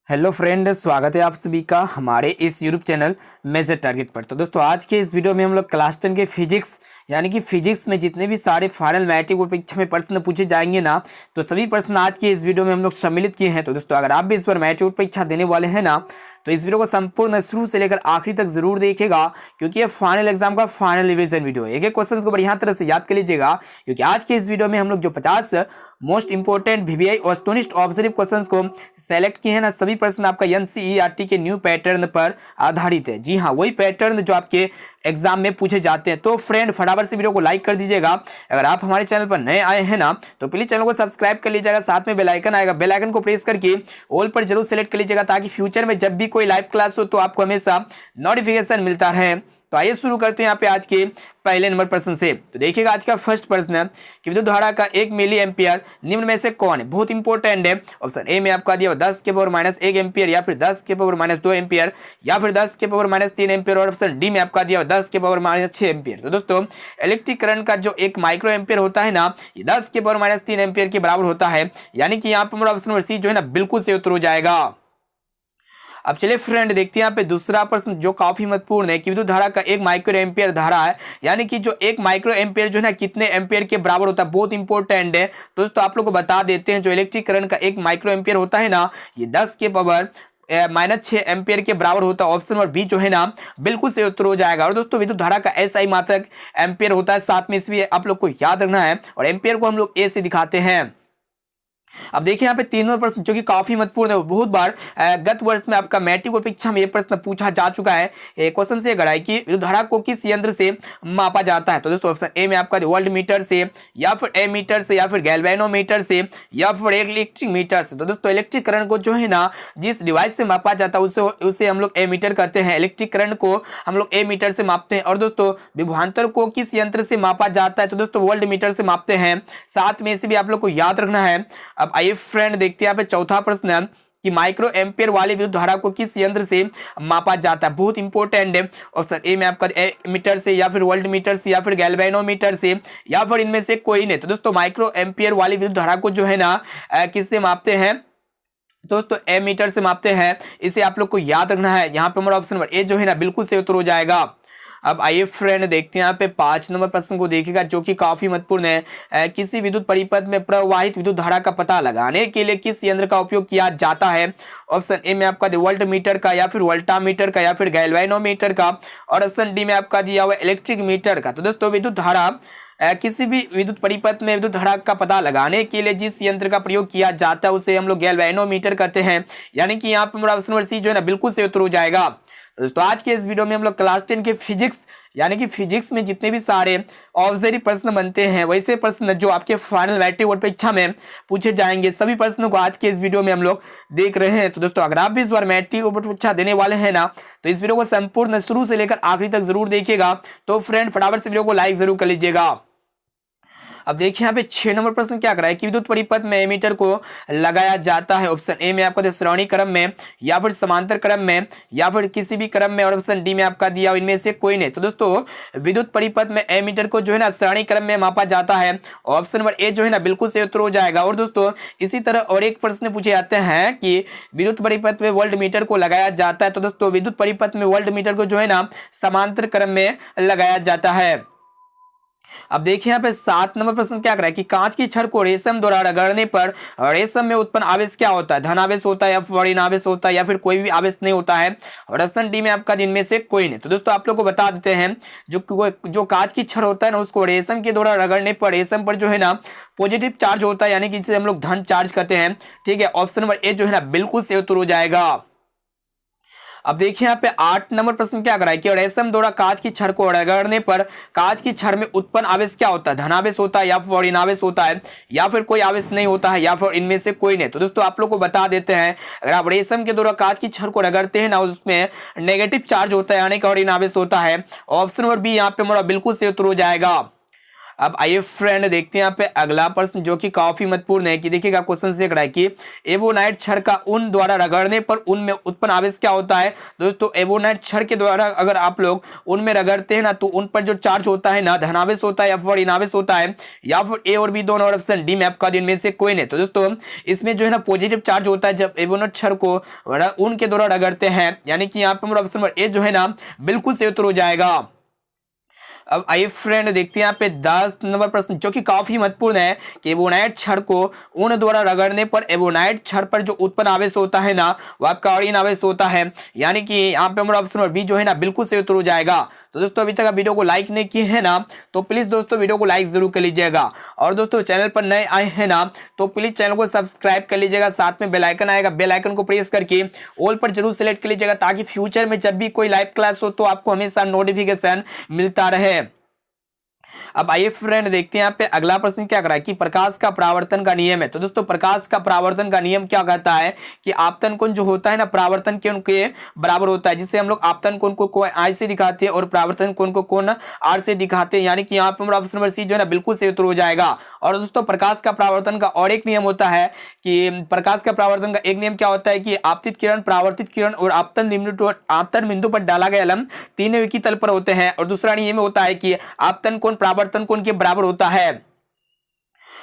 Hello friend, स्वागत है आप सभी का हमारे इस यूट्यूब चैनल मेजर टारगेट पर। तो दोस्तों आज के इस वीडियो में हम लोग क्लास 10 के फिजिक्स यानी कि फिजिक्स में जितने भी सारे फाइनल मैट्रिक बोर्ड परीक्षा में प्रश्न पूछे जाएंगे ना, तो सभी प्रश्न आज के इस वीडियो में हम लोग सम्मिलित किए हैं। तो दोस्तों अगर आप भी इस बार मैट्रिक बोर्ड परीक्षा देने वाले हैं ना, तो इस वीडियो को संपूर्ण शुरू से लेकर आखिरी तक जरूर देखिएगा, क्योंकि ये फाइनल एग्जाम का फाइनल रिवीजन वीडियो है। एक एक क्वेश्चन को बढ़िया तरह से याद कर लीजिएगा, क्योंकि आज के इस वीडियो में हम लोग जो 50 मोस्ट इंपोर्टेंट वीवीआई और वस्तुनिष्ठ ऑब्जर्व क्वेश्चंस को सेलेक्ट किए हैं ना, सभी प्रश्न आपका एनसीईआरटी के न्यू पैटर्न पर आधारित है। जी हाँ, वही पैटर्न जो आपके एग्जाम में पूछे जाते हैं। तो फ्रेंड फटाफट से वीडियो को लाइक कर दीजिएगा। अगर आप हमारे चैनल पर नए आए हैं ना, तो प्लीज चैनल को सब्सक्राइब कर लीजिएगा। साथ में बेल आइकन आएगा, बेल आइकन को प्रेस करके ऑल पर जरूर सेलेक्ट कर लीजिएगा, ताकि फ्यूचर में जब भी कोई लाइव क्लास हो तो आपको हमेशा नोटिफिकेशन मिलता रहे। तो आइए शुरू करते हैं यहाँ पे आज के पहले नंबर प्रश्न से। तो देखिएगा आज का फर्स्ट प्रश्न है कि विद्युत धारा का 1 मिली एम्पियर निम्न में से कौन है। बहुत इंपॉर्टेंट है। ऑप्शन ए में आपका दिया 10 के पावर -1 एम्पियर, या फिर 10 के पावर -2 एम्पियर, या फिर 10 के पावर -3 एम्पियर, और ऑप्शन डी में आपका दिया 10 के पावर -6 एम्पियर। तो दोस्तों इलेक्ट्रिक करंट का जो 1 माइक्रो एम्पियर होता है ना, ये 10 के पावर -3 एम्पियर के बराबर होता है। यानी कि यहाँ पर हमारा ऑप्शन नंबर सी जो है ना बिल्कुल से उत्तर हो जाएगा। अब चलिए फ्रेंड देखते हैं यहाँ पे दूसरा प्रश्न जो काफी महत्वपूर्ण है कि विद्युत धारा का 1 माइक्रो एम्पियर धारा है, यानी कि जो 1 माइक्रो एम्पियर जो है ना कितने एम्पियर के बराबर होता है। बहुत इंपॉर्टेंट है दोस्तों, आप लोग को बता देते हैं। जो इलेक्ट्रिक करंट का 1 माइक्रो एम्पियर होता है ना, ये 10 के पावर -6 एम्पियर के बराबर होता है। ऑप्शन नंबर बी जो है ना बिल्कुल से उत्तर हो जाएगा। और दोस्तों विद्युत धारा का एसआई मात्रक एम्पियर होता है, साथ में इसलिए आप लोग को याद रखना है, और एम्पियर को हम लोग ए से दिखाते हैं। अब देखिए यहाँ पे 3 नंबर प्रश्न जो कि काफी महत्वपूर्ण है। बहुत बार गत वर्ष में आपका मैट्रिक बोर्ड परीक्षा में ये प्रश्न पूछा जा चुका है। क्वेश्चन से गढ़ा है कि विद्युत धारा को किस यंत्र से मापा जाता है। तो दोस्तों ऑप्शन ए में आपका वोल्ट मीटर से, या फिर एमीटर से, या फिर गैल्वेनोमीटर से, या फिर इलेक्ट्रिक मीटर से। तो दोस्तों इलेक्ट्रिक करंट को जो है ना जिस डिवाइस से मापा जाता है उसे हम लोग एमीटर कहते हैं। इलेक्ट्रिक करंट को हम लोग एमीटर से मापते हैं। और दोस्तों विभवांतर को किस यंत्र से मापा जाता है। तो दोस्तों वोल्ट मीटर से मापते हैं। साथ में इसे भी आप लोग को याद रखना है। अब आइए फ्रेंड देखते हैं यहाँ पे चौथा प्रश्न है कि माइक्रो एम्पियर वाली विद्युत धारा को किस यंत्र से मापा जाता है। बहुत इंपॉर्टेंट है। ऑप्शन ए में आपका मीटर से, या फिर वोल्ट मीटर से, या फिर गैल्वेनोमीटर से, या फिर इनमें से कोई नहीं। तो दोस्तों माइक्रो एम्पियर वाली विद्युत धारा को जो है ना किससे मापते हैं। दोस्तों एमीटर से मापते हैं। इसे आप लोग को याद रखना है। यहाँ पे हमारा ऑप्शन नंबर ए जो है ना बिल्कुल से उत्तर हो जाएगा। अब आइए फ्रेंड देखते हैं यहाँ पे 5 नंबर प्रश्न को देखिएगा, जो कि काफी महत्वपूर्ण है। किसी विद्युत परिपथ में प्रवाहित विद्युत धारा का पता लगाने के लिए किस यंत्र का उपयोग किया जाता है। ऑप्शन ए में आपका वोल्ट मीटर का, या फिर वोल्टामीटर का, या फिर गैल्वेनोमीटर का, और ऑप्शन डी में आपका दिया हुआ इलेक्ट्रिक मीटर का। तो दोस्तों विद्युत धारा किसी भी विद्युत परिपथ में विद्युत धारा का पता लगाने के लिए जिस यंत्र का प्रयोग किया जाता है उसे हम लोग गैल्वेनोमीटर कहते हैं। यानी कि यहाँ पे हमारा ऑप्शन नंबर सी जो है ना बिल्कुल से उत्तर हो जाएगा। दोस्तों आज के इस वीडियो में हम लोग क्लास 10 के फिजिक्स यानी कि फिजिक्स में जितने भी सारे ऑब्जर्व प्रश्न बनते हैं, वैसे प्रश्न जो आपके फाइनल मैट्रिक बोर्ड परीक्षा में पूछे जाएंगे, सभी प्रश्नों को आज के इस वीडियो में हम लोग देख रहे हैं। तो दोस्तों अगर आप भी इस बार मैट्रिक बोर्ड परीक्षा देने वाले हैं ना, तो इस वीडियो को संपूर्ण शुरू से लेकर आखिरी तक जरूर देखिएगा। तो फ्रेंड फटाफट से वीडियो को लाइक जरूर कर लीजिएगा। अब देखिए यहाँ पे 6 नंबर प्रश्न क्या कर रहा है कि विद्युत परिपथ में एमीटर को लगाया जाता है। ऑप्शन ए में आपका श्रेणी क्रम में, या फिर समांतर क्रम में, या फिर किसी भी क्रम में, और ऑप्शन डी में आपका दिया इनमें से कोई नहीं। तो दोस्तों विद्युत परिपथ में एमीटर को जो है ना श्रेणी क्रम में मापा जाता है। ऑप्शन नंबर ए जो है ना बिल्कुल से उत्तर हो जाएगा। और दोस्तों इसी तरह और एक प्रश्न पूछे जाते हैं कि विद्युत परिपथ में वोल्ट मीटर को लगाया जाता है। तो दोस्तों विद्युत परिपथ में वोल्ट मीटर को जो है ना समांतर क्रम में लगाया जाता है। अब देखिए यहाँ पे 7 नंबर प्रश्न क्या कर रहा है कि कांच की छड़ को रेशम द्वारा रगड़ने पर रेशम में उत्पन्न आवेश क्या होता है। धनावेश होता है, या फिर ऋण आवेश होता है, या फिर कोई भी आवेश नहीं होता है। और ऑप्शन डी में आपका इनमें से कोई नहीं। तो दोस्तों आप लोग को बता देते हैं जो कांच की छड़ होता है ना, उसको रेशम के द्वारा रगड़ने पर रेशम पर जो है ना पॉजिटिव चार्ज होता है, यानी कि जिसे हम लोग धन चार्ज कहते हैं। ठीक है, ऑप्शन नंबर ए जो है ना बिल्कुल से उत्तर हो जाएगा। अब देखिए यहाँ पे 8 नंबर प्रश्न क्या कर रहा है कि रेशम द्वारा कांच की छड़ को रगड़ने पर कांच की छड़ में उत्पन्न आवेश क्या होता है। धनावेश होता है, या फिर ऋणावेश होता है, या फिर कोई आवेश नहीं होता है, या फिर इनमें से कोई नहीं। तो दोस्तों आप लोग को बता देते हैं, अगर आप रेशम के द्वारा कांच की छड़ को रगड़ते हैं ना, उसमें नेगेटिव चार्ज होता है, यानी कि ऋणावेश होता है। ऑप्शन नंबर बी यहाँ पे हमारा बिल्कुल से उत्तर हो जाएगा। अब आइए फ्रेंड देखते हैं यहाँ पे अगला प्रश्न जो कि काफी महत्वपूर्ण है कि देखिएगा क्वेश्चन से रहा है कि एवोनाइट क्षार का ऊन द्वारा रगड़ने पर ऊन में उत्पन्न आवेश क्या होता है। दोस्तों एवोनाइट क्षार के द्वारा अगर आप लोग ऊन में रगड़ते हैं ना तो उन पर जो चार्ज होता है ना धनावेश होता है या फिर ऋणावेश होता है या फिर ए और बी दोनों, और ऑप्शन डी में आपका दिन में से कोई नहीं। तो दोस्तों इसमें जो है ना पॉजिटिव चार्ज होता है जब एवोनाइट क्षार को ऊन के द्वारा रगड़ते हैं, यानी कि यहाँ पे ऑप्शन नंबर ए जो है ना बिल्कुल सही उत्तर हो जाएगा। अब आइए फ्रेंड देखते हैं यहाँ पे 10 नंबर प्रश्न जो कि काफी महत्वपूर्ण है कि एवोनाइट क्षार को ऊन द्वारा रगड़ने पर एवोनाइट क्षार पर जो उत्पन्न आवेश होता है ना वो आपका ऋण आवेश होता है, यानी कि यहाँ पे हमारा ऑप्शन नंबर बी जो है ना बिल्कुल सही उत्तर हो जाएगा। तो दोस्तों अभी तक आप वीडियो को लाइक नहीं किए हैं ना तो प्लीज दोस्तों वीडियो को लाइक जरूर कर लीजिएगा, और दोस्तों चैनल पर नए आए हैं ना तो प्लीज चैनल को सब्सक्राइब कर लीजिएगा, साथ में बेल आइकन आएगा, बेल आइकन को प्रेस करके ऑल पर जरूर सेलेक्ट कर लीजिएगा ताकि फ्यूचर में जब भी कोई लाइव क्लास हो तो आपको हमेशा नोटिफिकेशन मिलता रहे। अब आइए फ्रेंड देखते हैं यहाँ पे अगला प्रश्न क्या कर रहा है कि प्रकाश का परावर्तन का नियम है। तो दोस्तों प्रकाश का परावर्तन का नियम क्या कहता है कि आपतन कोण जो होता है ना परावर्तन कोण के बराबर होता है, जिससे हम लोग आपतन कोण को आई से दिखाते हैं और परावर्तन कोण को कोण आर से दिखाते हैं, यानी कि यहाँ पे ऑप्शन नंबर सी जो है ना बिल्कुल सही उत्तर हो जाएगा। और दोस्तों प्रकाश का परावर्तन का और एक नियम होता है कि प्रकाश का परावर्तन का एक नियम क्या होता है कि आपतित किरण, परावर्तित किरण और आपतन बिंदु पर डाला गया लंब तीनों एक ही तल पर होते हैं। और दूसरा नियम होता है कि आपतन कोण परावर्तन कोण के बराबर होता है।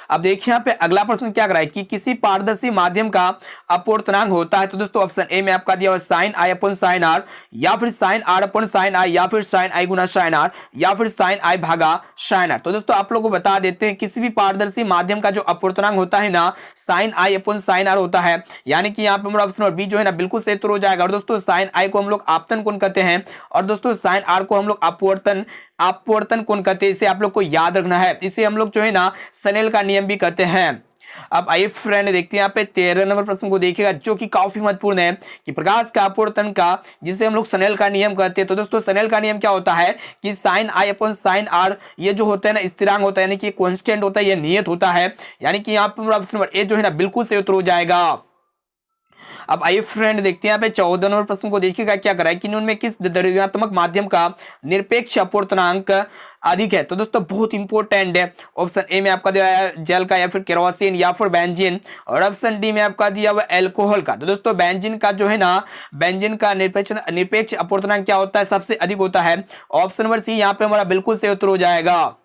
अब देखिए यहाँ पे अगला प्रश्न क्या कर रहा है कि किसी पारदर्शी माध्यम का अपवर्तनांक होता है। तो दोस्तों ऑप्शन ए में आपका दिया हुआ sine I upon sine R, या फिर sine R upon sine I, या फिर साइन आई गुना साइन आर, या फिर साइन आई भागा साइन आर। तो दोस्तों आप लोगों को बता देते हैं किसी भी पारदर्शी माध्यम का जो अपवर्तनांक होता है ना sine I upon sine R होता है, यानी कि यहाँ पे हमारा ऑप्शन बी जो है ना बिल्कुल सही उत्तर हो जाएगा। और दोस्तों साइन आई को हम लोग आपतन कोण कहते हैं और दोस्तों साइन आर को हम लोग अपवर्तन कोण कहते हैं, इसे आप लोग को याद रखना है। इसे हम लोग जो है ना स्नेल का नियम भी कहते हैं। अब आइए फ्रेंड देखते हैं यहाँ पे 13 नंबर प्रश्न को देखिएगा जो कि काफी महत्वपूर्ण है कि प्रकाश का अपवर्तन का जिसे हम लोग स्नेल का नियम कहते हैं। तो दोस्तों स्नेल का नियम क्या होता है कि sine I upon sine R ये जो होता है ना स्थिरांक होता है, यानी कि कांस्टेंट होता है, ये नियत होता है, यानी कि यहाँ पे ऑप्शन नंबर ए जो है ना बिल्कुल सही उत्तर हो जाएगा। अब आइए फ्रेंड देखते हैं यहाँ पे 14 नंबर प्रश्न को देखिएगा क्या करा है कि उनमें किस द्रव्यात्मक माध्यम का निरपेक्ष अपवर्तनांक अधिक है। तो दोस्तों बहुत इंपॉर्टेंट है, ऑप्शन ए में आपका दिया है जल का, या फिर केरोसिन, या फिर बेंजीन, और ऑप्शन डी में आपका दिया हुआ एल्कोहल का। तो दोस्तों बेंजीन का जो है ना बेंजीन का निरपेक्ष अपवर्तनांक क्या होता है सबसे अधिक होता है, ऑप्शन नंबर सी यहाँ पे हमारा बिल्कुल सही उत्तर हो जाएगा।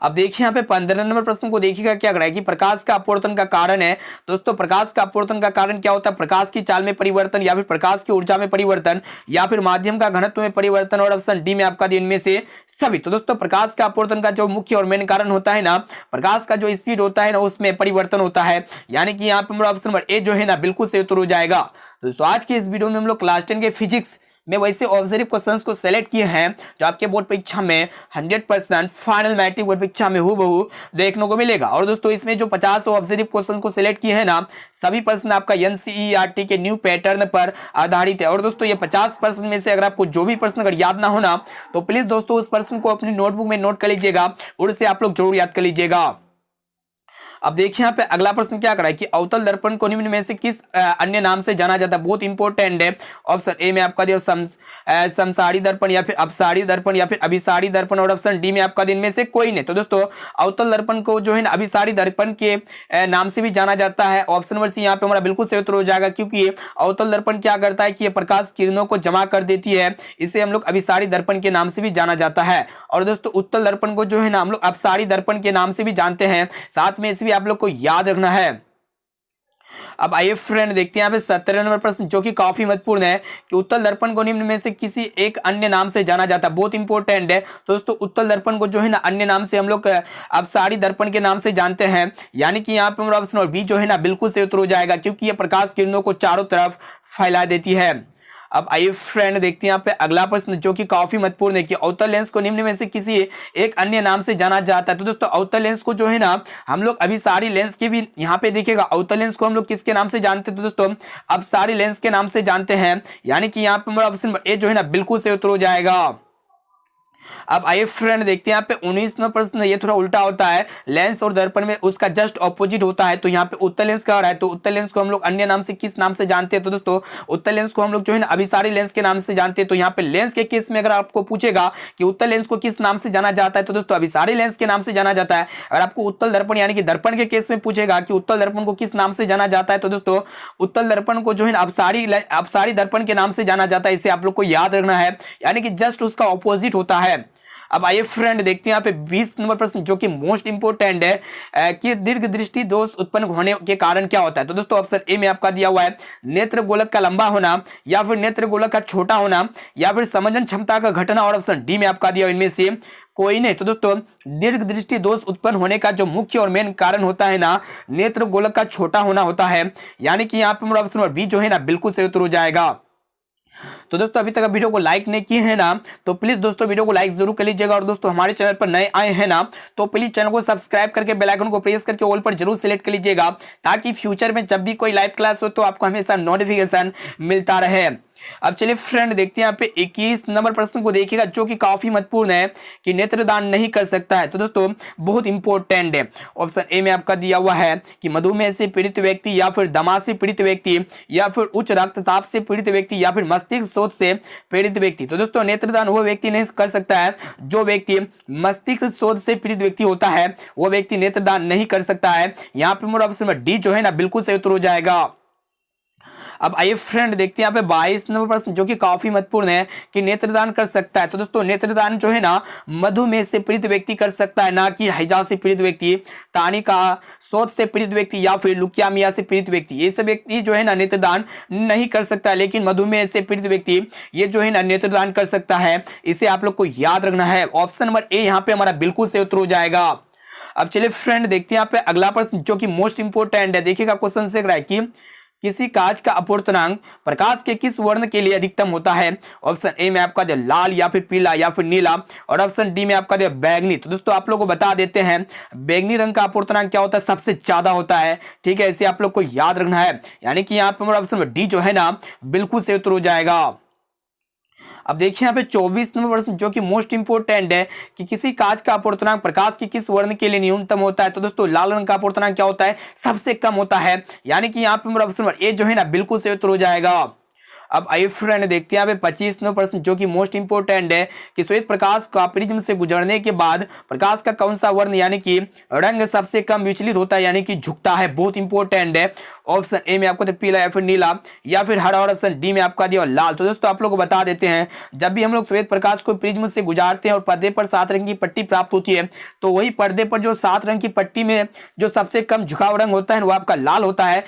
अब देखिए यहाँ पे 15 नंबर प्रश्न को देखिएगा क्या कर रहा है कि प्रकाश का अपवर्तन का कारण है। दोस्तों प्रकाश का अपवर्तन का कारण क्या होता है, प्रकाश की चाल में परिवर्तन, या फिर प्रकाश की ऊर्जा में परिवर्तन, या फिर माध्यम का घनत्व में परिवर्तन, और ऑप्शन डी में आपका इनमें से सभी। तो दोस्तों प्रकाश का अपवर्तन का जो मुख्य और मेन कारण होता है ना प्रकाश का जो स्पीड होता है ना उसमें परिवर्तन होता है, यानी कि यहाँ पे ऑप्शन नंबर ए जो है ना बिल्कुल सही उत्तर हो जाएगा। दोस्तों आज के इस वीडियो में हम लोग क्लास 10 के फिजिक्स में वैसे ऑब्जर्व क्वेश्चंस को सेलेक्ट किए हैं जो आपके बोर्ड परीक्षा में 100% फाइनल मैट्रिक बोर्ड परीक्षा में हूबहू देखने को मिलेगा। और दोस्तों इसमें जो 50 ऑब्जर्व क्वेश्चंस को सेलेक्ट किए हैं ना सभी प्रश्न आपका एनसीईआरटी के न्यू पैटर्न पर आधारित है। और दोस्तों ये 50% में से अगर आपको जो भी प्रश्न अगर याद ना होना तो प्लीज दोस्तों उस प्रश्न को अपनी नोटबुक में नोट कर लीजिएगा और उसे आप लोग जरूर याद कर लीजिएगा। अब देखिए यहाँ पे अगला प्रश्न क्या करा है कि अवतल दर्पण को निम्न में से किस अन्य नाम से जाना जाता है, बहुत इंपॉर्टेंट है। ऑप्शन ए में आपका दिया समसारी दर्पण, या फिर अपसारी दर्पण, या फिर अभिसारी दर्पण, और ऑप्शन डी में आपका इनमें से कोई नहीं। तो दोस्तों अवतल दर्पण को जो है ना अभिसारी दर्पण के नाम से भी जाना जाता है, ऑप्शन नंबर सी यहाँ पे हमारा बिल्कुल सही उत्तर हो जाएगा, क्योंकि अवतल दर्पण क्या करता है कि ये प्रकाश किरणों को जमा कर देती है, इसे हम लोग अभिसारी दर्पण के नाम से भी जाना जाता है। और दोस्तों उत्तल दर्पण को जो है ना हम लोग अपसारी दर्पण के नाम से भी जानते हैं, साथ में इसे भी आप लोग को याद रखना है। अब आइए फ्रेंड देखते हैं यहाँ पे 17 नंबर प्रश्न जो कि काफी महत्वपूर्ण है कि उत्तल दर्पण को निम्न में से किसी एक अन्य नाम से जाना जाता है, बहुत इंपॉर्टेंट है। तो दोस्तों उत्तल दर्पण को जो है ना अन्य नाम से हम लोग अपसारी दर्पण के नाम से जानते हैं, यानी कि यहाँ पे हमारा ऑप्शन बी जो है ना बिल्कुल सही उत्तर हो जाएगा, क्योंकि ये प्रकाश किरणों को चारों तरफ फैला देती है। अब आइए फ्रेंड देखते हैं यहाँ पे अगला प्रश्न जो कि काफी महत्वपूर्ण है कि अवतल लेंस को निम्न में से किसी एक अन्य नाम से जाना जाता है। तो दोस्तों अवतल लेंस को जो है ना हम लोग अभिसारी लेंस के भी यहाँ पे देखिएगा अवतल लेंस को हम लोग किसके नाम से जानते हैं, तो दोस्तों अपसारी लेंस के नाम से जानते हैं, यानी कि यहाँ पे हमारा ऑप्शन ए जो है ना बिल्कुल सही उत्तर हो जाएगा। अब आइए फ्रेंड देखते हैं यहाँ पे 19वां प्रश्न, ये थोड़ा उल्टा होता है। लेंस और दर्पण में उसका जस्ट ऑपोजिट होता है। तो यहाँ पे उत्तल लेंस कह रहा है, तो उत्तल लेंस को हम लोग अन्य नाम से किस नाम से जानते हैं? तो दोस्तों उत्तल लेंस को हम लोग जो है ना अभिसारी लेंस के नाम से जानते हैं। तो यहाँ पे लेंस के केस में अगर आपको पूछेगा कि उत्तल लेंस को किस नाम से जाना जाता है, तो दोस्तों अभिसारी लेंस के नाम से जाना जाता है। अगर आपको उत्तल दर्पण यानी कि दर्पण के केस में पूछेगा कि उत्तल दर्पण को किस नाम से जाना जाता है, तो दोस्तों उत्तल दर्पण को जो है ना अपसारी दर्पण के नाम से जाना जाता है। इसे आप लोग को याद रखना है, यानी कि जस्ट उसका ऑपोजिट होता है। अब आइए फ्रेंड देखते हैं यहाँ पे 20 नंबर प्रश्न, जो कि मोस्ट इंपोर्टेंट है कि दीर्घ दृष्टि दोष उत्पन्न होने के कारण क्या होता है? तो दोस्तों ऑप्शन ए में आपका दिया हुआ है नेत्र गोलक का लंबा होना, या फिर नेत्र गोलक का छोटा होना, या फिर समझन क्षमता का घटना, और ऑप्शन डी में आपका दिया हुआ इनमें से कोई नहीं। तो दोस्तों दीर्घ दृष्टि दोष उत्पन्न होने का जो मुख्य और मेन कारण होता है ना, नेत्र गोलक का छोटा होना होता है, यानी कि यहाँ पे ऑप्शन नंबर बी जो है ना बिल्कुल सही उत्तर हो जाएगा। तो दोस्तों अभी तक आप वीडियो को लाइक नहीं किए हैं ना, तो प्लीज दोस्तों वीडियो को लाइक जरूर कर लीजिएगा। और दोस्तों हमारे चैनल पर नए आए हैं ना, तो प्लीज चैनल को सब्सक्राइब करके बेल आइकन को प्रेस करके ऑल पर जरूर सिलेक्ट कर लीजिएगा, ताकि फ्यूचर में जब भी कोई लाइव क्लास हो तो आपको हमेशा नोटिफिकेशन मिलता रहे। अब चलिए फ्रेंड देखते हैं यहाँ पे 21 नंबर प्रश्न को देखिएगा, जो कि काफी महत्वपूर्ण है कि नेत्रदान नहीं कर सकता है। तो दोस्तों बहुत इंपॉर्टेंट है। ऑप्शन ए में आपका दिया हुआ है कि मधुमेह से पीड़ित व्यक्ति, या फिर दमा से पीड़ित व्यक्ति, या फिर उच्च रक्तचाप से पीड़ित व्यक्ति, या फिर मस्तिष्क शोथ से पीड़ित व्यक्ति। तो दोस्तों नेत्रदान वो व्यक्ति नहीं कर सकता है जो व्यक्ति मस्तिष्क शोथ से पीड़ित व्यक्ति होता है, वो व्यक्ति नेत्रदान नहीं कर सकता है। यहाँ पे मेरा ऑप्शन डी जो है ना बिल्कुल सही उत्तर हो जाएगा। अब आइए फ्रेंड देखते हैं यहाँ पे 22 नंबर प्रश्न, जो कि काफी महत्वपूर्ण है कि नेत्रदान कर सकता है। तो दोस्तों नेत्रदान जो है ना मधुमेह से पीड़ित व्यक्ति कर सकता है, ना कि हैजा से पीड़ित व्यक्ति, तानिका शोथ से पीड़ित व्यक्ति, या फिर लुकियामिया से पीड़ित व्यक्ति। ये सब व्यक्ति जो है ना नेत्रदान नहीं कर सकता है, लेकिन मधुमेह से पीड़ित व्यक्ति ये जो है ना नेत्रदान कर सकता है। इसे आप लोग को याद रखना है। ऑप्शन नंबर ए यहाँ पे हमारा बिल्कुल सही उत्तर हो जाएगा। अब चलिए फ्रेंड देखते हैं यहाँ पे अगला प्रश्न, जो कि मोस्ट इंपोर्टेंट है। देखिएगा क्वेश्चन से कि किसी कांच का अपवर्तनांक प्रकाश के किस वर्ण के लिए अधिकतम होता है? ऑप्शन ए में आपका लाल, या फिर पीला, या फिर नीला, और ऑप्शन डी में आपका बैगनी। तो दोस्तों आप लोगों को बता देते हैं बैगनी रंग का अपवर्तनांक क्या होता है, सबसे ज्यादा होता है। ठीक है, इसे आप लोग को याद रखना है, यानी कि यहाँ पे ऑप्शन डी जो है ना बिल्कुल सही उत्तर हो जाएगा। अब देखिए यहाँ पे 24 नंबर प्रश्न, जो कि मोस्ट इंपोर्टेंट है कि किसी कांच का अपवर्तनांक प्रकाश के किस वर्ण के लिए न्यूनतम होता है? तो दोस्तों लाल रंग का अपवर्तनांक क्या होता है, सबसे कम होता है, यानी कि यहाँ पे ऑप्शन नंबर ए जो है ना बिल्कुल सही उत्तर हो जाएगा। अब आइए फ्रेंड देखते हैं यहाँ पे 25 नंबर प्रश्न, जो कि मोस्ट इंपोर्टेंट है कि श्वेत प्रकाश का प्रिज्म से गुजरने के बाद प्रकाश का कौन सा वर्ण यानी कि रंग सबसे कम विचलित होता है, यानी कि झुकता है। बहुत इंपॉर्टेंट है। ऑप्शन ए में आपको तो पीला, या फिर नीला, या फिर हरा, और ऑप्शन डी में आपका दिया लाल। तो दोस्तों आप लोग को बता देते हैं जब भी हम लोग श्वेत प्रकाश को प्रिज्म से गुजारते हैं और पर्दे पर 7 रंग की पट्टी प्राप्त होती है, तो वही पर्दे पर जो 7 रंग की पट्टी में जो सबसे कम झुकाव रंग होता है वो आपका लाल होता है,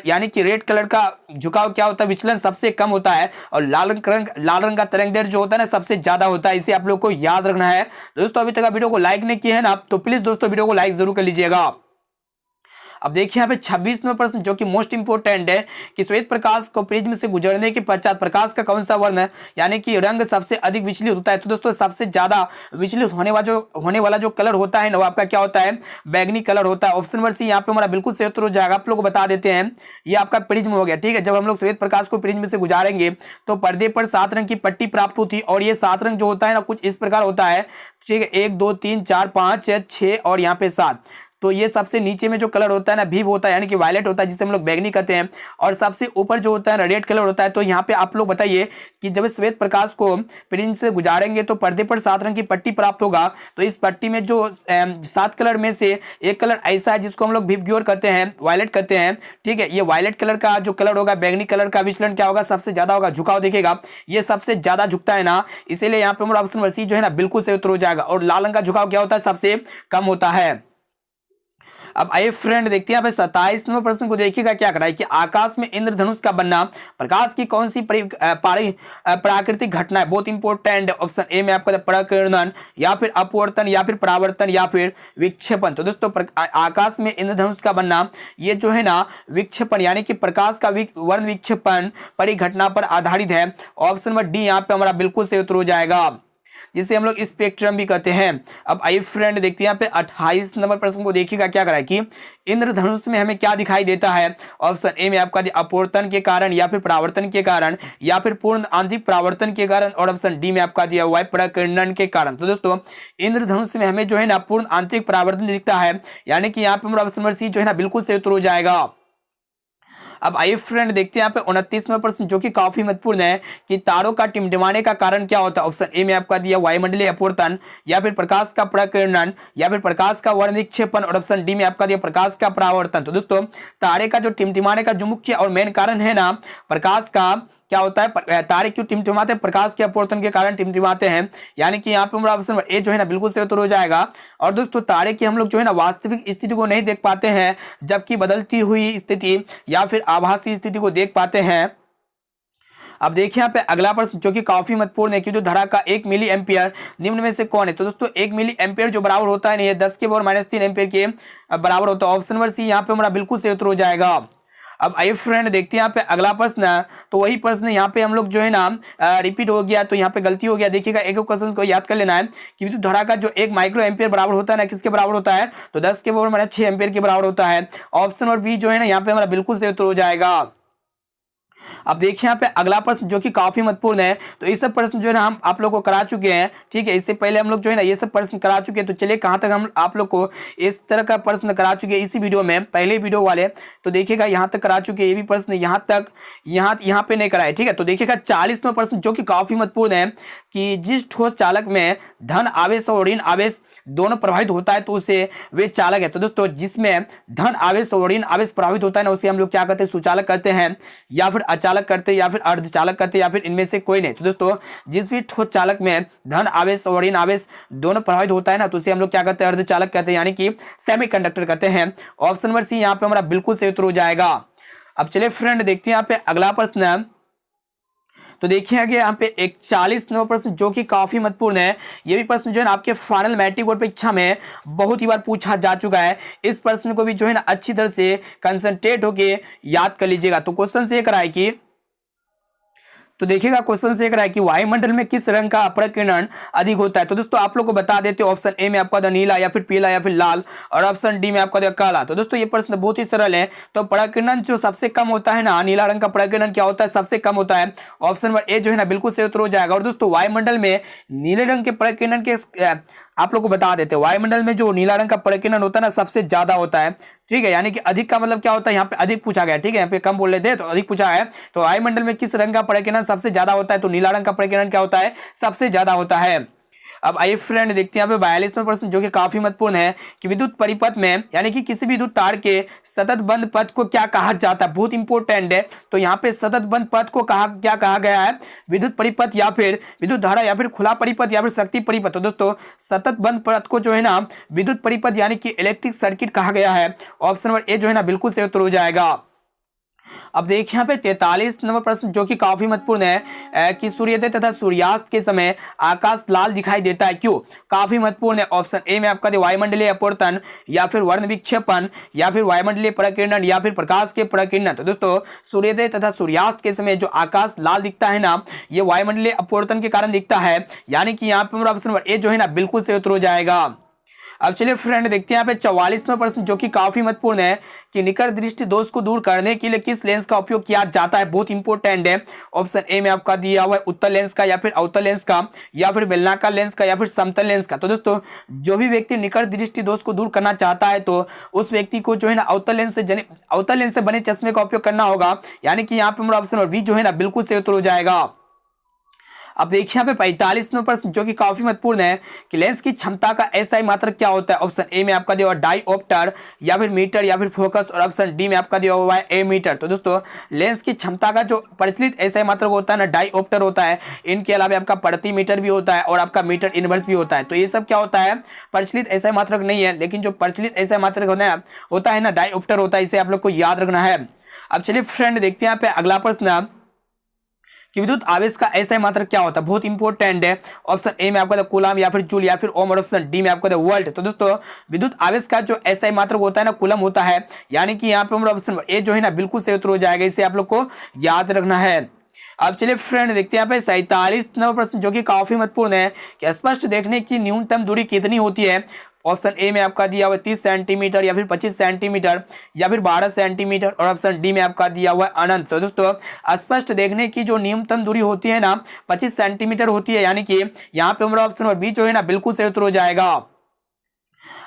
यानी कि रेड कलर का झुकाव क्या होता है, विचलन सबसे कम होता है, और लाल रंग का तरंगदैर्ध्य जो होता है ना सबसे ज्यादा होता है। इसे आप लोग को याद रखना है। दोस्तों अभी तक आप वीडियो को लाइक नहीं किए हैं ना, तो प्लीज दोस्तों वीडियो को लाइक जरूर कर लीजिएगा। अब देखिए यहाँ पे 26 नंबर प्रश्न, जो कि मोस्ट इंपोर्टेंट है कि श्वेत प्रकाश को प्रिज्म से गुजरने के पश्चात प्रकाश का कौन सा वर्ण है यानी कि रंग सबसे अधिक विचलित होता है? तो दोस्तों सबसे ज्यादा विचलित होने वाला जो कलर होता है ना वो आपका क्या होता है, बैगनी कलर होता है। ऑप्शन नंबर सी यहाँ पे हमारा बिल्कुल सही उत्तर हो जाएगा। आप लोग को बता देते हैं ये आपका प्रिज्म हो गया। ठीक है, जब हम लोग श्वेत प्रकाश को प्रिज्म से गुजारेंगे तो पर्दे पर 7 रंग की पट्टी प्राप्त होती है, और ये 7 रंग जो होता है ना कुछ इस प्रकार होता है। ठीक है, 1 2 3 4 5 6 और यहाँ पे 7। तो ये सबसे नीचे में जो कलर होता है ना भीव होता है, यानी कि वायलेट होता है, जिसे हम लोग बैगनी कहते हैं, और सबसे ऊपर जो होता है रेड कलर होता है। तो यहाँ पे आप लोग बताइए कि जब श्वेत प्रकाश को प्रिज्म से गुजारेंगे तो पर्दे पर 7 रंग की पट्टी प्राप्त होगा। तो इस पट्टी में जो 7 कलर में से एक कलर ऐसा है जिसको हम लोग विवग्योर कहते हैं, वायलेट कहते हैं। ठीक है, ये वायलेट कलर का जो कलर होगा, बैगनी कलर का विचलन क्या होगा, सबसे ज्यादा होगा। झुकाव देखिएगा ये सबसे ज्यादा झुकता है ना, इसीलिए यहाँ पे हमारा ऑप्शन नंबर सी जो है ना बिल्कुल सही उत्तर हो जाएगा। और लाल रंग का झुकाव क्या होता है, सबसे कम होता है। अब आइए फ्रेंड देखते हैं यहाँ पे 27 नंबर प्रश्न को देखिएगा क्या करा है कि आकाश में इंद्रधनुष का बनना प्रकाश की कौन सी प्राकृतिक घटना है? बहुत इंपॉर्टेंट। ऑप्शन ए में आपका प्रकीर्णन, या फिर अपवर्तन, या फिर परावर्तन, या फिर विक्षेपण। तो दोस्तों आकाश में इंद्रधनुष का बनना ये जो है ना विक्षेपण यानी कि प्रकाश का वर्ण विक्षेपण परिघटना पर आधारित है। ऑप्शन नंबर डी यहाँ पे हमारा बिल्कुल सही उत्तर हो जाएगा। जिसे हम लोग स्पेक्ट्रम भी कहते हैं। अब आइए फ्रेंड देखते हैं यहाँ पे 28 नंबर प्रश्न को देखिएगा क्या करा है कि इंद्रधनुष में हमें क्या दिखाई देता है। ऑप्शन ए में आपका अपवर्तन के कारण या फिर परावर्तन के कारण या फिर पूर्ण आंतरिक परावर्तन के कारण, और ऑप्शन डी में आपका दिया हुआ है प्रकीर्णन के कारण। तो दोस्तों इंद्रधनुष में हमें जो है ना पूर्ण आंतरिक परावर्तन दिखता है, यानी कि यहाँ पे हमारा ऑप्शन नंबर सी जो है ना बिल्कुल सही उत्तर हो जाएगा। अब आइए फ्रेंड देखते हैं यहाँ पे 29वां प्रश्न जो कि काफी महत्वपूर्ण है कि तारों का टिमटिमाने का कारण क्या होता है। ऑप्शन ए में आपका दिया वायुमंडलीय अपवर्तन या फिर प्रकाश का प्रकीर्णन या फिर प्रकाश का वर्णविक्षेपण, और ऑप्शन डी में आपका दिया प्रकाश का परावर्तन। तो दोस्तों तारे का जो टिमटिमाने का जो मुख्य और मेन कारण है ना प्रकाश का क्या होता है, तारे क्यों टिमटिमाते हैं, प्रकाश के अपवर्तन के कारण टिमटिमाते हैं, यानी कि यहाँ पे हमारा ऑप्शन ए जो है ना बिल्कुल सही उत्तर हो जाएगा। और दोस्तों तारे की हम लोग जो है ना वास्तविक स्थिति को नहीं देख पाते हैं, जबकि बदलती हुई स्थिति या फिर आभासी स्थिति को देख पाते हैं। अब देखिए यहाँ पे अगला प्रश्न जो कि काफी महत्वपूर्ण है कि जो धारा का 1 मिली एम्पियर निम्न में से कौन है। तो दोस्तों 1 मिली एम्पियर जो बराबर होता है नहीं है 10 के पावर -3 एम्पियर के बराबर होता है। ऑप्शन नंबर सी यहाँ पे हमारा बिल्कुल सही उत्तर हो जाएगा। अब आइए फ्रेंड देखते हैं यहाँ पे अगला प्रश्न, तो वही प्रश्न यहाँ पे हम लोग जो है ना रिपीट हो गया, तो यहाँ पे गलती हो गया। देखिएगा एक क्वेश्चन को याद कर लेना है कि विद्युत धारा का जो 1 माइक्रो एम्पियर बराबर होता है ना किसके बराबर होता है, तो 10 के पावर -6 एम्पियर के बराबर होता है। ऑप्शन नंबर बी जो है ना यहाँ पे हमारा बिल्कुल सही उत्तर हो जाएगा। अब देखिए यहाँ पे अगला प्रश्न जो कि काफी महत्वपूर्ण है, तो ये सब प्रश्न जो है ना हम आप लोग को करा चुके हैं, ठीक है। इससे पहले हम लोग जो है ना ये सब प्रश्न करा चुके हैं। तो चलिए कहाँ तक हम आप लोग को इस तरह का प्रश्न करा चुके हैं इसी वीडियो में, पहले वीडियो वाले। तो देखिएगा यहाँ तक करा चुके हैं, ये भी प्रश्न यहाँ तक यहाँ पे नहीं कराए, ठीक है। तो देखिएगा 40वां प्रश्न जो कि काफी महत्वपूर्ण है कि जिस ठोस चालक में धन आवेश और ऋण आवेश दोनों प्रभावित होता है तो उसे वे चालक है। तो दोस्तों जिसमें धन आवेश और ऋण आवेश प्रभावित होता है ना उसे हम लोग क्या कहते हैं, सुचालक करते हैं, या फिर अचालक करते हैं, या फिर अर्धचालक करते हैं, या फिर इनमें से कोई नहीं। तो दोस्तों जिस भी ठोस चालक में धन आवेश और ऋण आवेश दोनों प्रभावित होता है ना तो उसे हम लोग क्या कहते हैं, अर्धचालक कहते हैं, यानी कि सेमीकंडक्टर कहते हैं। ऑप्शन नंबर सी यहाँ पे हमारा बिल्कुल सही उत्तर हो जाएगा। अब चलिए फ्रेंड देखते हैं यहाँ पे अगला प्रश्न, तो देखिए आगे यहाँ पे 41वां प्रश्न जो कि काफी महत्वपूर्ण है। ये भी प्रश्न जो है ना आपके फाइनल मैट्रिक बोर्ड परीक्षा में बहुत ही बार पूछा जा चुका है। इस प्रश्न को भी जो है ना अच्छी तरह से कंसंट्रेट होके याद कर लीजिएगा। तो क्वेश्चन से कराए कि तो देखिएगा क्वेश्चन से कह रहा है कि वायुमंडल में किस रंग का प्रकीर्णन अधिक होता है। तो दोस्तों आप लोग को बता देते हैं, ऑप्शन ए में आपका था नीला या फिर पीला या फिर लाल, और ऑप्शन डी में आपका था काला। तो दोस्तों ये प्रश्न बहुत ही सरल है। तो प्रकीर्णन जो सबसे कम होता है ना, नीला रंग का प्रकीर्णन क्या होता है, सबसे कम होता है। ऑप्शन नंबर ए जो है ना बिल्कुल सही उत्तर हो जाएगा। और दोस्तों वायुमंडल में नीले रंग के प्रकीर्णन के आप लोग को बता देते हैं, वायुमंडल में जो नीला रंग का प्रकीर्णन होता है ना सबसे ज्यादा होता है, ठीक है। यानी कि अधिक का मतलब क्या होता है, यहाँ पे अधिक पूछा गया, ठीक है। यहाँ पे कम बोल रहे थे तो अधिक पूछा है। तो वायुमंडल में किस रंग का प्रकीर्णन सबसे ज्यादा होता है, तो नीला रंग का प्रकीर्णन क्या होता है, सबसे ज्यादा होता है। अब आइए फ्रेंड देखते हैं यहाँ पे 42वां प्रश्न जो कि काफी महत्वपूर्ण है कि विद्युत परिपथ में यानी कि किसी विद्युत तार के सतत बंद पथ को क्या कहा जाता है, बहुत इंपॉर्टेंट है। तो यहाँ पे सतत बंद पथ को क्या कहा गया है, विद्युत परिपथ या फिर विद्युत धारा या फिर खुला परिपथ या फिर शक्ति परिपथ। तो दोस्तों सतत बंद पथ को जो है ना विद्युत परिपथ यानी कि इलेक्ट्रिक सर्किट कहा गया है। ऑप्शन नंबर ए जो है ना बिल्कुल सही उत्तर हो जाएगा। अब देखिए यहाँ पे 43 नंबर प्रश्न जो कि काफी महत्वपूर्ण है कि सूर्योदय तथा सूर्यास्त के समय आकाश लाल दिखाई देता है, क्यों, काफी महत्वपूर्ण है। ऑप्शन ए में आपका वायुमंडलीय अपवर्तन या फिर वर्ण विक्षेपण या फिर वायुमंडलीय प्रकीर्णन या फिर प्रकाश के प्रकीर्णन। तो दोस्तों सूर्योदय तथा सूर्यास्त के समय जो आकाश लाल दिखता है ना, ये वायुमंडलीय अपवर्तन के कारण दिखता है, यानी कि यहाँ पे ऑप्शन नंबर ए जो है ना बिल्कुल सही उत्तर हो जाएगा। अब चलिए फ्रेंड देखते हैं यहाँ पे 44वां प्रश्न जो कि काफी महत्वपूर्ण है कि निकट दृष्टि दोष को दूर करने के लिए किस लेंस का उपयोग किया जाता है, बहुत इंपॉर्टेंट है। ऑप्शन ए में आपका दिया हुआ है उत्तल लेंस का या फिर अवतल लेंस का या फिर बेलनाकार लेंस का या फिर समतल लेंस का। तो दोस्तों जो भी व्यक्ति निकट दृष्टि दोष को दूर करना चाहता है तो उस व्यक्ति को जो है ना अवतल लेंस से बने चश्मे का उपयोग करना होगा, यानी कि यहाँ पे हमारा ऑप्शन नंबर बी जो है ना बिल्कुल सही उत्तर हो जाएगा। अब देखिए यहाँ पे 45वां प्रश्न जो कि काफी महत्वपूर्ण है कि लेंस की क्षमता का एसआई मात्रक क्या होता है। ऑप्शन ए में आपका दिया हुआ डाईऑप्टर या फिर मीटर या फिर फोकस, और ऑप्शन डी में आपका दिया हुआ है ए मीटर। तो दोस्तों लेंस की क्षमता का जो प्रचलित एसआई मात्रक होता है ना डाईऑप्टर होता है। इनके अलावा आपका प्रति मीटर भी होता है और आपका मीटर इनवर्स भी होता है। तो ये सब क्या होता है, प्रचलित एसआई मात्रक नहीं है, लेकिन जो प्रचलित एसआई मात्रक होता है ना डाईऑप्टर होता है, इसे आप लोग को याद रखना है। अब चलिए फ्रेंड देखते हैं यहाँ पे अगला प्रश्न कि विद्युत आवेश का एसआई मात्रक क्या होता है, बहुत इंपॉर्टेंट है। ऑप्शन ए में आपका कूलम या फिर जूल या फिर ओम, और ऑप्शन डी में आपका वोल्ट। तो दोस्तों विद्युत आवेश का जो एसआई मात्रक होता है ना कूलम होता है, यानी कि यहाँ पे हमारा ऑप्शन ए जो है ना बिल्कुल सही उत्तर हो जाएगा, इसे आप लोग को याद रखना है। अब चलिए फ्रेंड देखते हैं यहाँ पे 47 नंबर प्रश्न जो कि काफी महत्वपूर्ण है कि स्पष्ट देखने की न्यूनतम दूरी कितनी होती है। ऑप्शन ए में आपका दिया हुआ 30 सेंटीमीटर या फिर 25 सेंटीमीटर या फिर 12 सेंटीमीटर और ऑप्शन डी में आपका दिया हुआ है अनंत। तो दोस्तों स्पष्ट देखने की जो न्यूनतम दूरी होती है ना 25 सेंटीमीटर होती है, यानी कि यहाँ पे हमारा ऑप्शन नंबर बी जो है ना बिल्कुल सही उत्तर हो जाएगा।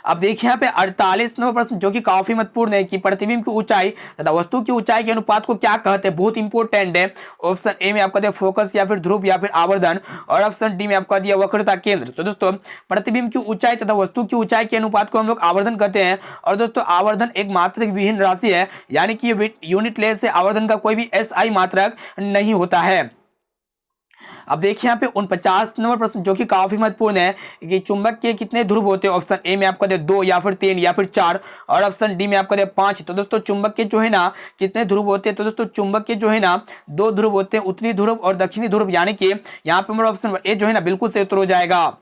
अब देखिए यहाँ पे 48 नंबर प्रश्न जो कि काफी महत्वपूर्ण है कि प्रतिबिंब की ऊंचाई तथा वस्तु की ऊंचाई के अनुपात को क्या कहते हैं, बहुत इंपॉर्टेंट है। ऑप्शन ए में आपका दिया फोकस या फिर ध्रुव या फिर आवर्धन और ऑप्शन डी में आपका दिया वक्रता केंद्र। तो दोस्तों प्रतिबिंब की ऊंचाई तथा वस्तु की ऊंचाई के अनुपात को हम लोग आवर्धन कहते हैं। और दोस्तों आवर्धन एक मात्रक विहीन राशि है, यानी कि यूनिट लेस से आवर्धन का कोई भी एसआई मात्रक नहीं होता है। अब देखिए यहाँ पे 49 नंबर प्रश्न जो कि काफी महत्वपूर्ण है कि चुंबक के कितने ध्रुव होते हैं। ऑप्शन ए में आपका दे 2 या फिर 3 या फिर 4 और ऑप्शन डी में आपका दे 5। तो दोस्तों चुंबक के जो है ना कितने ध्रुव होते हैं, तो दोस्तों चुंबक के जो है ना 2 ध्रुव होते हैं, उत्तरी ध्रुव और दक्षिणी ध्रुव, यानी कि यहाँ पे हमारा ऑप्शन ए जो है ना बिल्कुल सही उत्तर हो जाएगा।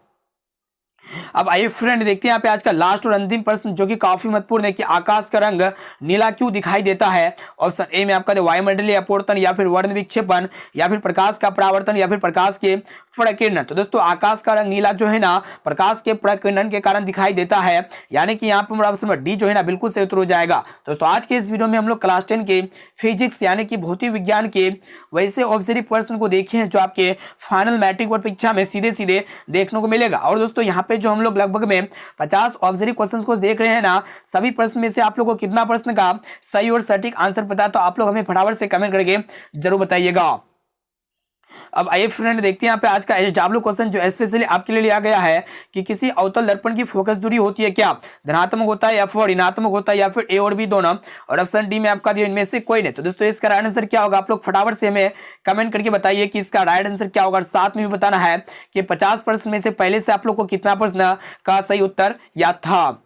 अब आइए फ्रेंड देखते हैं यहाँ पे आज का लास्ट और अंतिम प्रश्न जो कि काफी महत्वपूर्ण है कि आकाश का रंग नीला क्यों दिखाई देता है। ऑप्शन ए में आपका वायुमंडलीय अपवर्तन या फिर वर्ण विक्षेपण या फिर प्रकाश का परावर्तन या फिर प्रकाश के प्रकीर्णन। तो दोस्तों आकाश का रंग नीला जो है ना प्रकाश के प्रकीर्णन के कारण दिखाई देता है, यानी कि यहाँ पे हमारा ऑप्शन डी जो है ना बिल्कुल सही उत्तर हो जाएगा। दोस्तों आज के इस वीडियो में हम लोग क्लास 10 के फिजिक्स यानी कि भौतिक विज्ञान के वैसे ऑब्जेक्टिव प्रश्न को देखे हैं जो आपके फाइनल मैट्रिक बोर्ड परीक्षा में सीधे सीधे देखने को मिलेगा। और दोस्तों यहाँ पे जो हम लोग लगभग में 50 ऑब्जेक्टिव क्वेश्चंस को देख रहे हैं ना, सभी प्रश्न में से आप लोगों को कितना प्रश्न का सही और सटीक आंसर पता है, तो आप लोग हमें फटाफट से कमेंट करके जरूर बताइएगा। अब आइए फ्रेंड देखते हैं यहाँ पे आज का एचडब्ल्यू क्वेश्चन जो स्पेशली आपके लिए लिया गया है कि किसी अवतल दर्पण की फोकस दूरी होती है क्या, धनात्मक होता है या फिर ऋणात्मक होता है या फिर ए और बी दोनों, और ऑप्शन डी में आपका दिया इनमें से कोई नहीं। तो दोस्तों इसका राइट आंसर क्या होगा, आप लोग फटाफट से हमें कमेंट करके बताइए कि इसका राइट आंसर क्या होगा। साथ में भी बताना है कि 50 प्रश्न में से पहले से आप लोग को कितना प्रश्न का सही उत्तर याद था।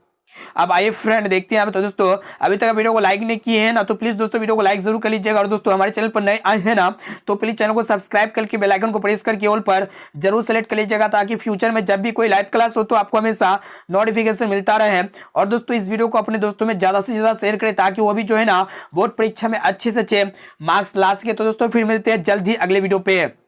अब आइए फ्रेंड देखते हैं। तो दोस्तों अभी तक वीडियो को लाइक नहीं किए हैं ना, तो प्लीज दोस्तों वीडियो को लाइक जरूर कर लीजिएगा। और दोस्तों हमारे चैनल पर नए आए हैं ना, तो प्लीज चैनल को सब्सक्राइब करके बेल आइकन को प्रेस करके ऑल पर जरूर सेलेक्ट कर लीजिएगा, ताकि फ्यूचर में जब भी कोई लाइव क्लास हो तो आपको हमेशा नोटिफिकेशन मिलता रहे। और दोस्तों इस वीडियो को अपने दोस्तों में ज्यादा से ज्यादा शेयर करें, ताकि वो भी जो है ना बोर्ड परीक्षा में अच्छे से अच्छे मार्क्स ला सके। तो दोस्तों फिर मिलते हैं जल्द ही अगले वीडियो पे।